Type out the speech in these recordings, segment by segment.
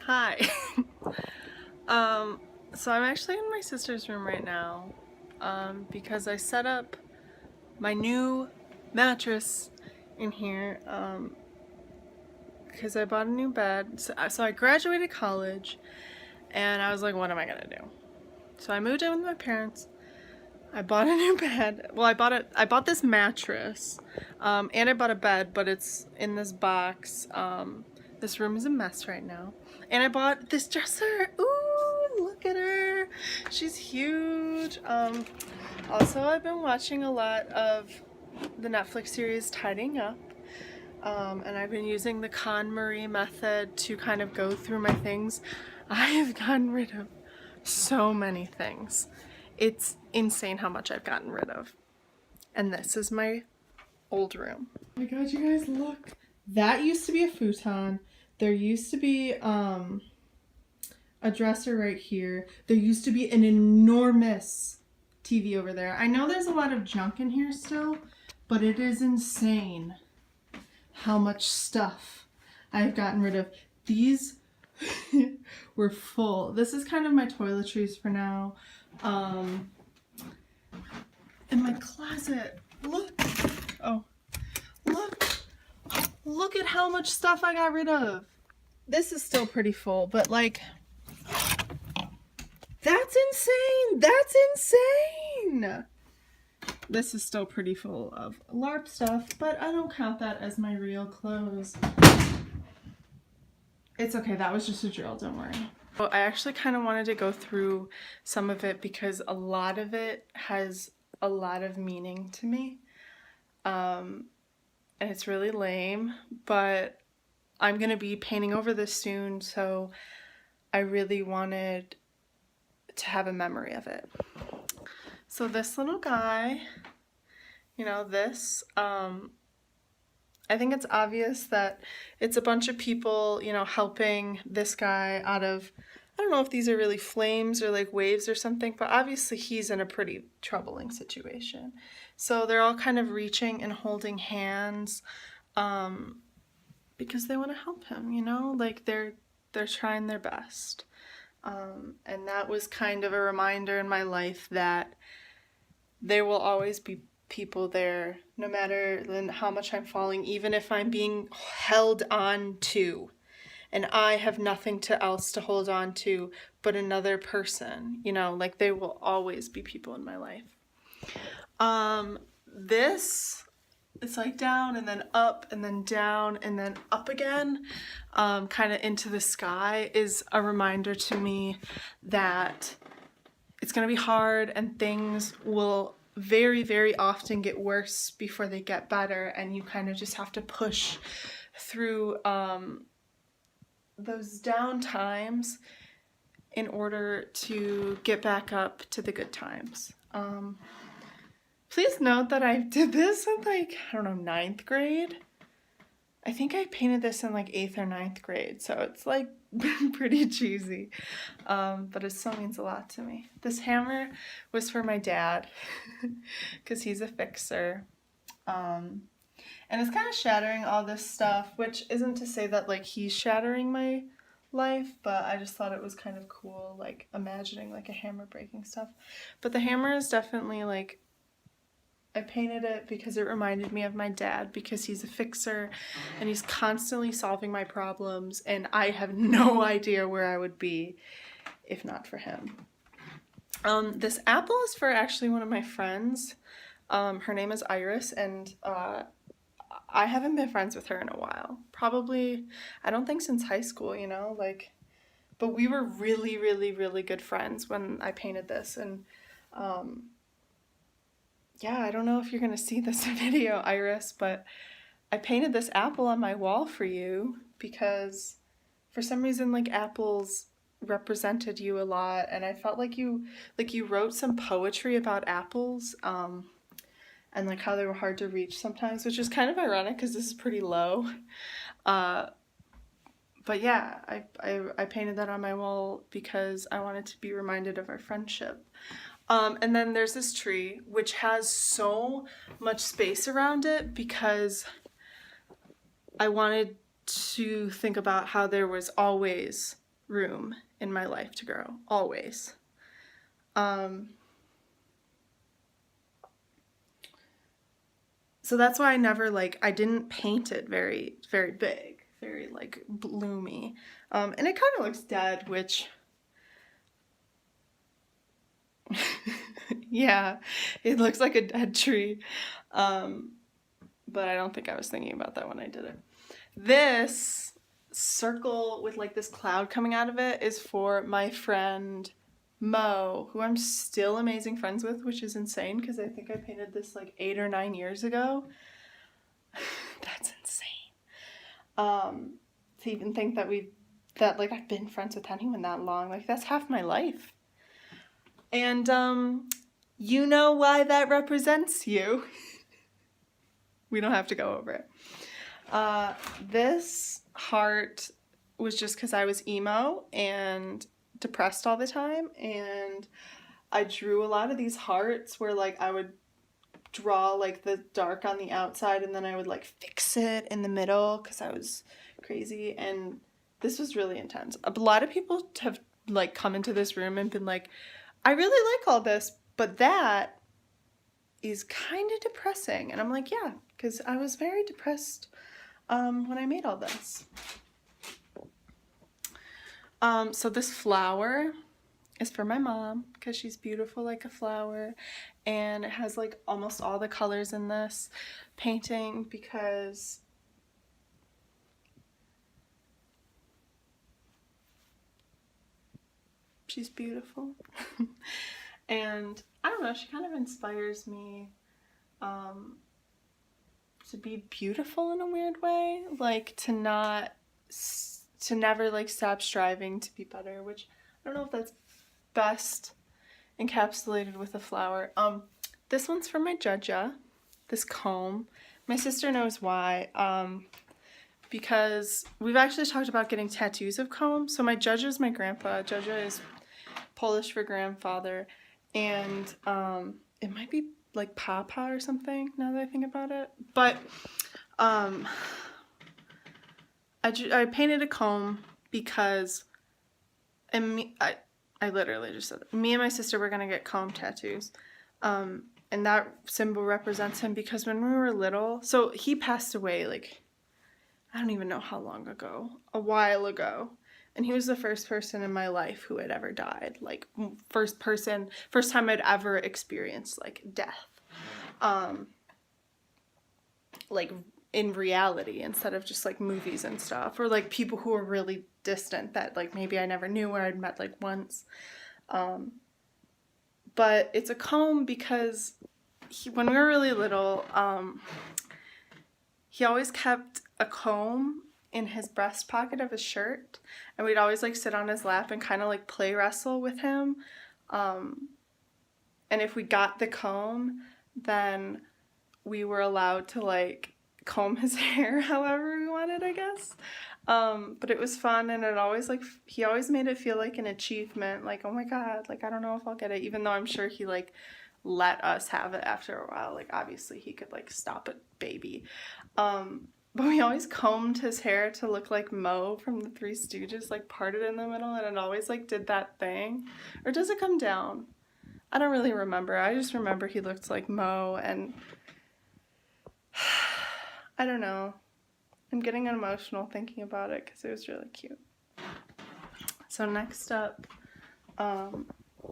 Hi. So I'm actually in my sister's room right now, because I set up my new mattress in here, because I bought a new bed. So I graduated college, and I was like, what am I gonna do? So I moved in with my parents. I bought a new bed. Well, I bought this mattress, and I bought a bed, but it's in this box. This room is a mess right now. And I bought this dresser. Ooh, look at her. She's huge. Also, I've been watching a lot of the Netflix series Tidying Up. And I've been using the KonMari method to kind of go through my things. I have gotten rid of so many things. It's insane how much I've gotten rid of. And this is my old room. Oh my god, you guys, look. That used to be a futon. There used to be a dresser right here. There used to be an enormous TV over there. I know there's a lot of junk in here still, but it is insane how much stuff I've gotten rid of. These were full. This is kind of my toiletries for now. In my closet, look. Oh, look at how much stuff I got rid of. This is still pretty full, but like, that's insane. That's insane. This is still pretty full of LARP stuff, but I don't count that as my real clothes. It's okay, that was just a drill, don't worry. Well, I actually kind of wanted to go through some of it because a lot of it has a lot of meaning to me. And it's really lame, but I'm gonna be painting over this soon, so I really wanted to have a memory of it. So this little guy, you know, this, I think it's obvious that it's a bunch of people, you know, helping this guy out of, I don't know if these are really flames or like waves or something, but obviously he's in a pretty troubling situation. So they're all kind of reaching and holding hands, because they want to help him, you know, like they're trying their best. And that was kind of a reminder in my life that there will always be people there, no matter how much I'm falling, even if I'm being held on to, and I have nothing else to hold on to but another person, you know, like there will always be people in my life. This, it's like down and then up and then down and then up again, kind of into the sky, is a reminder to me that it's gonna be hard and things will very, very often get worse before they get better, and you kind of just have to push through those down times in order to get back up to the good times. Please note that I did this in like, I don't know, 9th grade. I think I painted this in like 8th or 9th grade, so it's like pretty cheesy, but it still means a lot to me. This hammer was for my dad because he's a fixer, and it's kind of shattering all this stuff, which isn't to say that like he's shattering my life, but I just thought it was kind of cool, like imagining like a hammer breaking stuff. But the hammer is definitely like, I painted it because it reminded me of my dad, because he's a fixer and he's constantly solving my problems, and I have no idea where I would be if not for him. This apple is for actually one of my friends. Her name is Iris, and I haven't been friends with her in a while. Probably, I don't think since high school, you know, like, but we were really, really, really good friends when I painted this, and yeah, I don't know if you're gonna see this video, Iris, but I painted this apple on my wall for you because for some reason, like, apples represented you a lot, and I felt like you wrote some poetry about apples, and like how they were hard to reach sometimes, which is kind of ironic because this is pretty low. But yeah, I painted that on my wall because I wanted to be reminded of our friendship. And then there's this tree, which has so much space around it because I wanted to think about how there was always room in my life to grow, always. So that's why I never, like, I didn't paint it very, very big, very, like, bloomy. And it kind of looks dead, which, yeah, it looks like a dead tree. But I don't think I was thinking about that when I did it. This circle with, like, this cloud coming out of it is for my friend Mo, who I'm still amazing friends with, which is insane because I think I painted this like 8 or 9 years ago. That's insane. To even think that like I've been friends with anyone that long, like that's half my life. And you know why that represents you. We don't have to go over it. This heart was just because I was emo and depressed all the time, and I drew a lot of these hearts where like I would draw like the dark on the outside and then I would like fix it in the middle because I was crazy, and this was really intense. A lot of people have like come into this room and been like, I really like all this, but that is kind of depressing. And I'm like, yeah, because I was very depressed when I made all this. So this flower is for my mom because she's beautiful like a flower, and it has like almost all the colors in this painting because she's beautiful. And I don't know, she kind of inspires me to be beautiful in a weird way, like to never like stop striving to be better, which I don't know if that's best encapsulated with a flower. This one's for my Judja, this comb. My sister knows why, because we've actually talked about getting tattoos of combs. So my Judja is my grandpa. Judja is Polish for grandfather, and it might be like Papa or something now that I think about it. But I painted a comb because, I literally just said that. Me and my sister were gonna get comb tattoos, and that symbol represents him because when we were little, so he passed away like, I don't even know how long ago, a while ago. And he was the first person in my life who had ever died. Like, first time I'd ever experienced, like, death. Like, in reality, instead of just, like, movies and stuff. Or, like, people who were really distant that, like, maybe I never knew or I'd met, like, once. But it's a comb because when we were really little, he always kept a comb in his breast pocket of his shirt, and we'd always like sit on his lap and kind of like play wrestle with him, and if we got the comb, then we were allowed to like comb his hair however we wanted, I guess. But it was fun, and it always like, he always made it feel like an achievement, like, oh my god, like I don't know if I'll get it, even though I'm sure he like let us have it after a while. Like obviously he could like stop a baby. But we always combed his hair to look like Mo from the Three Stooges, like parted in the middle, and it always like did that thing. Or does it come down? I don't really remember. I just remember he looked like Mo, and I don't know. I'm getting emotional thinking about it because it was really cute. So next up,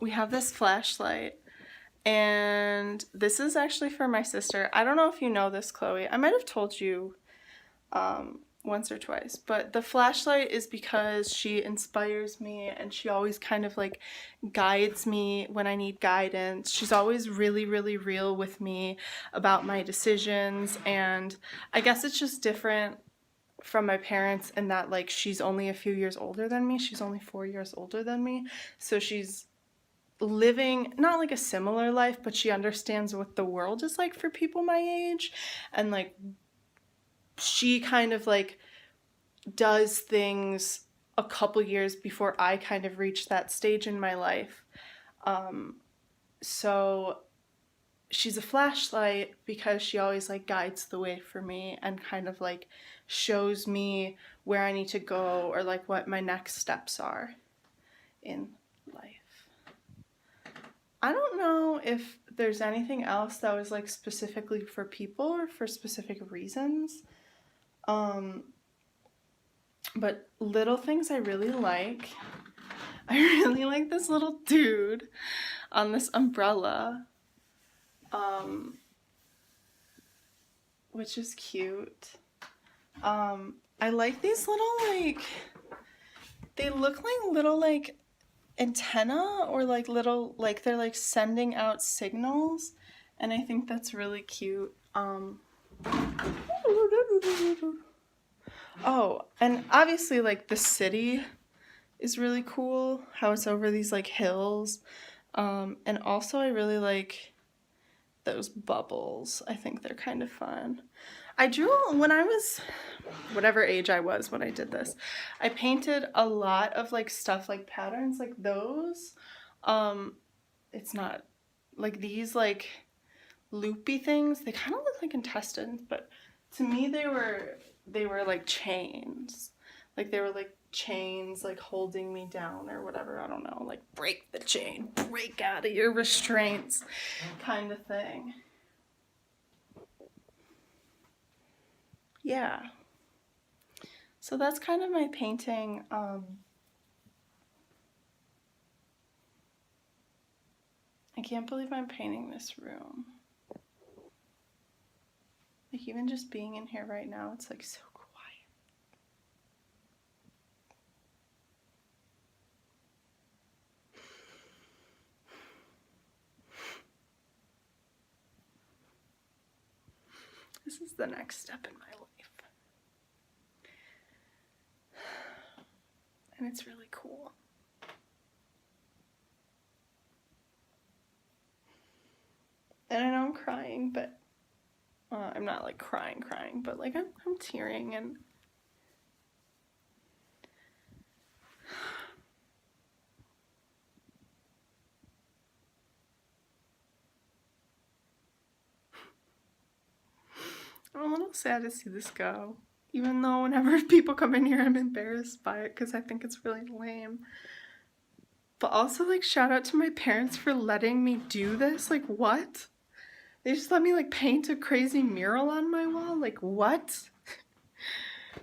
we have this flashlight, and this is actually for my sister. I don't know if you know this, Chloe. I might have told you once or twice, but the flashlight is because she inspires me, and she always kind of like guides me when I need guidance. She's always really, really real with me about my decisions, and I guess it's just different from my parents in that like she's only a few years older than me. She's only 4 years older than me, so she's living not like a similar life, but she understands what the world is like for people my age, and like she kind of like does things a couple years before I kind of reach that stage in my life. So she's a flashlight because she always like guides the way for me and kind of like shows me where I need to go or like what my next steps are in life. I don't know if there's anything else that was like specifically for people or for specific reasons. But little things I really like. I really like this little dude on this umbrella, which is cute. I like these little, like, they look like little, like, antenna or, like, little, like, they're, like, sending out signals, and I think that's really cute. Oh, and obviously, like, the city is really cool, how it's over these, like, hills, and also I really like those bubbles. I think they're kind of fun. I drew, when I was whatever age I was when I did this, I painted a lot of like stuff like patterns like those. It's not like these like loopy things. They kind of look like intestines, but to me they were like chains. Like they were like chains like holding me down or whatever. I don't know, like break the chain, break out of your restraints kind of thing. Yeah. So that's kind of my painting. I can't believe I'm painting this room. Like even just being in here right now, it's like so quiet. This is the next step in my life. And it's really cool. And I know I'm crying, but I'm not like crying, but like I'm tearing and I'm a little sad to see this go. Even though whenever people come in here, I'm embarrassed by it because I think it's really lame. But also, like, shout out to my parents for letting me do this. Like, what? They just let me, like, paint a crazy mural on my wall? Like, what?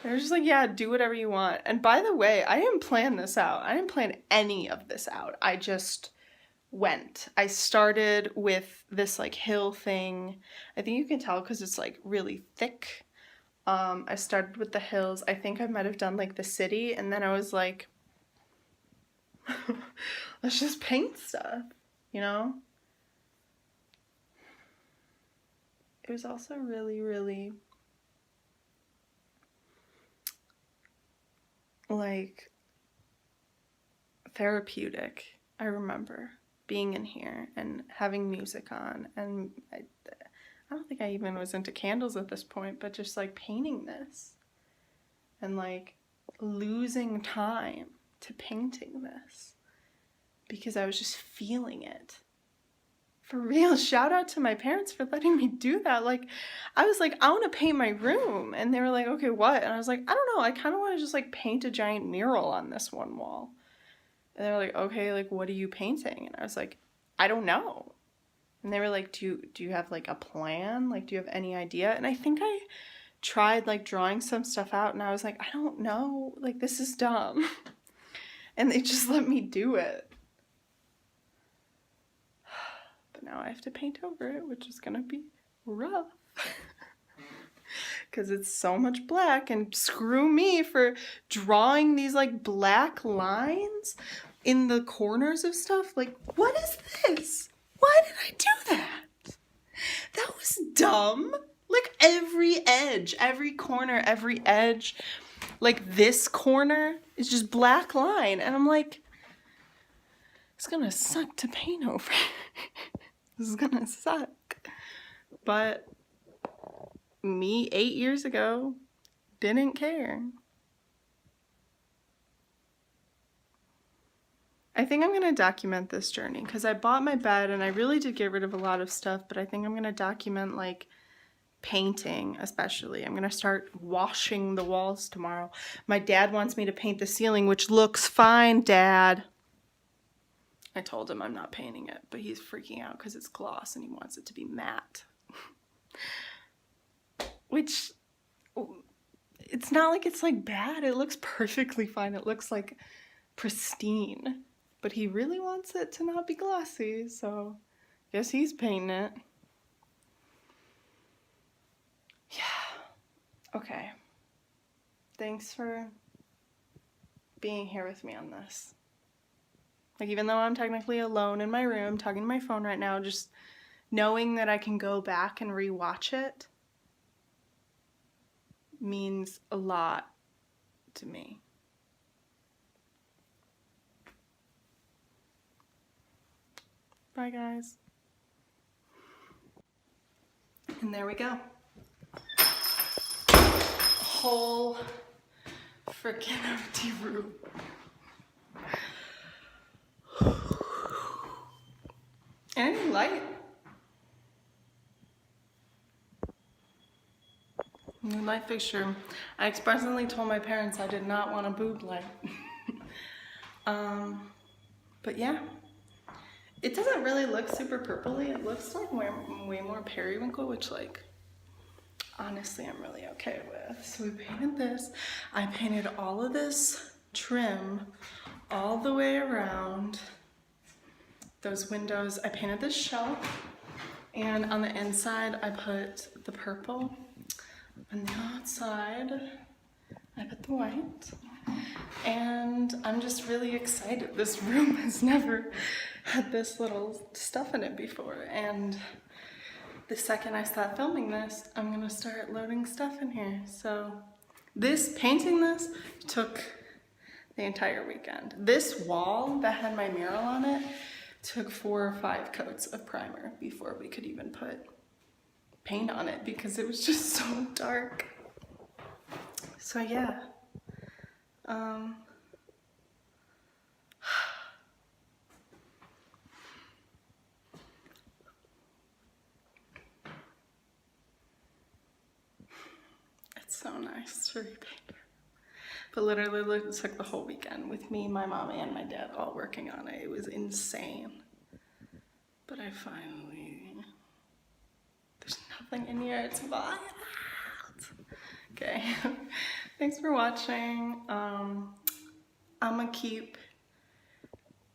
They're just like, yeah, do whatever you want. And by the way, I didn't plan this out. I didn't plan any of this out. I just went. I started with this, like, hill thing. I think you can tell because it's, like, really thick. I started with the hills. I think I might have done like the city, and then I was like, let's just paint stuff, you know? It was also really, really like therapeutic. I remember being in here and having music on, and I don't think I even was into candles at this point, but just like painting this and like losing time to painting this because I was just feeling it. For real, shout out to my parents for letting me do that. Like, I was like, I want to paint my room. And they were like, okay, what? And I was like, I don't know. I kind of want to just like paint a giant mural on this one wall. And they were like, okay, like, what are you painting? And I was like, I don't know. And they were like, do you have like a plan? Like, do you have any idea? And I think I tried like drawing some stuff out and I was like, I don't know. Like, this is dumb. And they just let me do it. But now I have to paint over it, which is gonna be rough. Because it's so much black, and screw me for drawing these like black lines in the corners of stuff. Like, what is this? Why did I do that? That was dumb. Like every edge, every corner, every edge, like this corner is just black line. And I'm like, it's gonna suck to paint over. This is gonna suck. But me 8 years ago didn't care. I think I'm gonna document this journey because I bought my bed and I really did get rid of a lot of stuff, but I think I'm gonna document like painting, especially. I'm gonna start washing the walls tomorrow. My dad wants me to paint the ceiling, which looks fine, Dad. I told him I'm not painting it, but he's freaking out because it's gloss and he wants it to be matte. Which, it's not like it's like bad. It looks perfectly fine. It looks like pristine. But he really wants it to not be glossy, so I guess he's painting it. Yeah. Okay. Thanks for being here with me on this. Like, even though I'm technically alone in my room talking to my phone right now, just knowing that I can go back and rewatch it means a lot to me. Bye, guys. And there we go. Whole freaking empty room. And a new light. New light fixture. I expressly told my parents I did not want a boob light. But yeah. It doesn't really look super purpley. It looks like way more periwinkle, which, like, honestly, I'm really okay with. So we painted this. I painted all of this trim all the way around those windows. I painted this shelf, and on the inside I put the purple. On the outside I put the white. And I'm just really excited. This room has never had this little stuff in it before, and the second I start filming this, I'm gonna start loading stuff in here. So painting this took the entire weekend. This wall that had my mural on it took 4 or 5 coats of primer before we could even put paint on it because it was just so dark. So yeah. It's so nice to repaint. But literally it took the whole weekend with me, my mom, and my dad all working on it. It was insane. But I finally, there's nothing in here, it's wild. Okay, thanks for watching. I'm gonna keep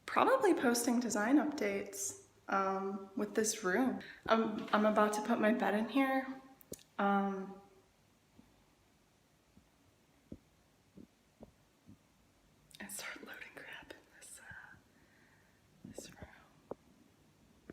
probably posting design updates with this room. I'm about to put my bed in here.